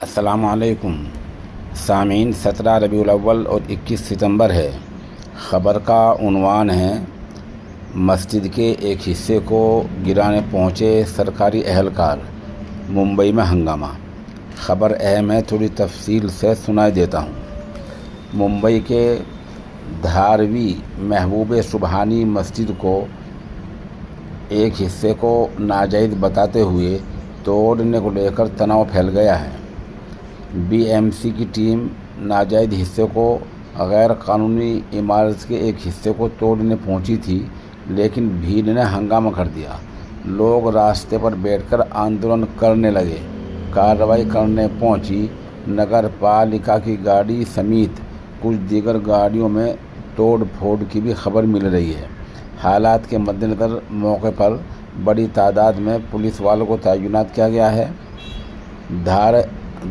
السلام علیکم سامعین، 17 ربیع الاول اور 21 ستمبر ہے۔ خبر کا عنوان ہے: مسجد کے ایک حصے کو گرانے پہنچے سرکاری اہلکار، ممبئی میں ہنگامہ۔ خبر اہم ہے، تھوڑی تفصیل سے سنائی دیتا ہوں۔ ممبئی کے دھاروی محبوب سبحانی مسجد کو ایک حصے کو ناجائز بتاتے ہوئے توڑنے کو لے کر تناؤ پھیل گیا ہے۔ بی ایم سی کی ٹیم ناجائز حصے کو غیر قانونی عمارت کے ایک حصے کو توڑنے پہنچی تھی، لیکن بھیڑ نے ہنگامہ کر دیا۔ لوگ راستے پر بیٹھ کر آندولن کرنے لگے۔ کارروائی کرنے پہنچی نگر پالیکا کی گاڑی سمیت کچھ دیگر گاڑیوں میں توڑ پھوڑ کی بھی خبر مل رہی ہے۔ حالات کے مدنظر موقع پر بڑی تعداد میں پولیس والوں کو تعینات کیا گیا ہے۔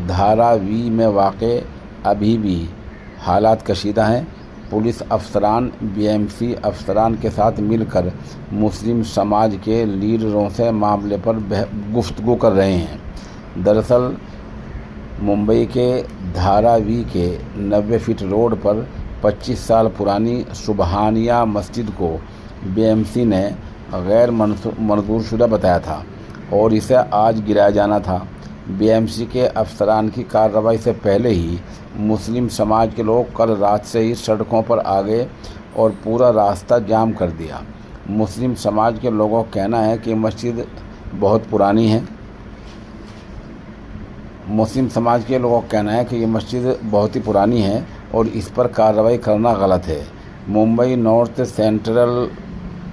دھاراوی میں واقع ابھی بھی حالات کشیدہ ہیں۔ پولیس افسران بی ایم سی افسران کے ساتھ مل کر مسلم سماج کے لیڈروں سے معاملے پر گفتگو کر رہے ہیں۔ دراصل ممبئی کے دھاراوی کے 90 فٹ روڈ پر 25 سال پرانی سبحانیہ مسجد کو بی ایم سی نے غیر منظور شدہ بتایا تھا اور اسے آج گرایا جانا تھا۔ بی ایم سی کے افسران کی کارروائی سے پہلے ہی مسلم سماج کے لوگ کل رات سے ہی سڑکوں پر آ گئے اور پورا راستہ جام کر دیا۔ مسلم سماج کے لوگوں کا کہنا ہے کہ مسجد بہت پرانی ہے۔ یہ مسجد بہت ہی پرانی ہے اور اس پر کارروائی کرنا غلط ہے۔ ممبئی نارتھ سینٹرل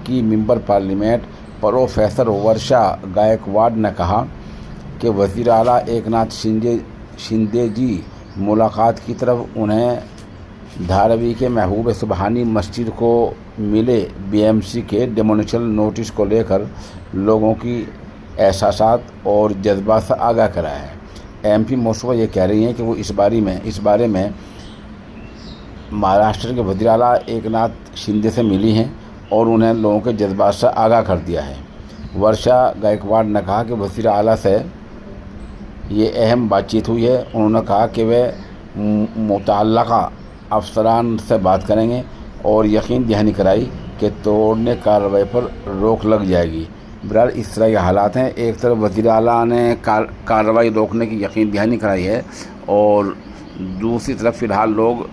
کی member parliament professor Varsha Gaekwad نے کہا کہ وزیر اعلیٰ ایک ناتھ شندے جی ملاقات کی طرف انہیں دھاراوی کے محبوب سبحانی مسجد کو ملے بی ایم سی کے ڈیمولیشن نوٹس کو لے کر لوگوں کی احساسات اور جذبات سے آگاہ کرا ہے۔ ایم پی موصوفہ یہ کہہ رہی ہیں کہ وہ اس بارے میں مہاراشٹر کے وزیر اعلیٰ ایک ناتھ شندے سے ملی ہیں اور انہیں لوگوں کے جذبات سے آگاہ کر دیا ہے۔ ورشا گائیکواڑ نے کہا کہ وزیر اعلیٰ سے یہ اہم بات چیت ہوئی ہے۔ انہوں نے کہا کہ وہ متعلقہ افسران سے بات کریں گے اور یقین دہانی کرائی کہ توڑنے کارروائی پر روک لگ جائے گی۔ بہرحال اس طرح کے حالات ہیں۔ ایک طرف وزیر اعلیٰ نے کارروائی روکنے کی یقین دہانی کرائی ہے اور دوسری طرف فی الحال لوگ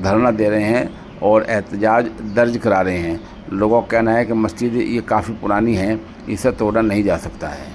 دھرنا دے رہے ہیں اور احتجاج درج کرا رہے ہیں۔ لوگوں کا کہنا ہے کہ مسجد یہ کافی پرانی ہے، اسے توڑا نہیں جا سکتا ہے۔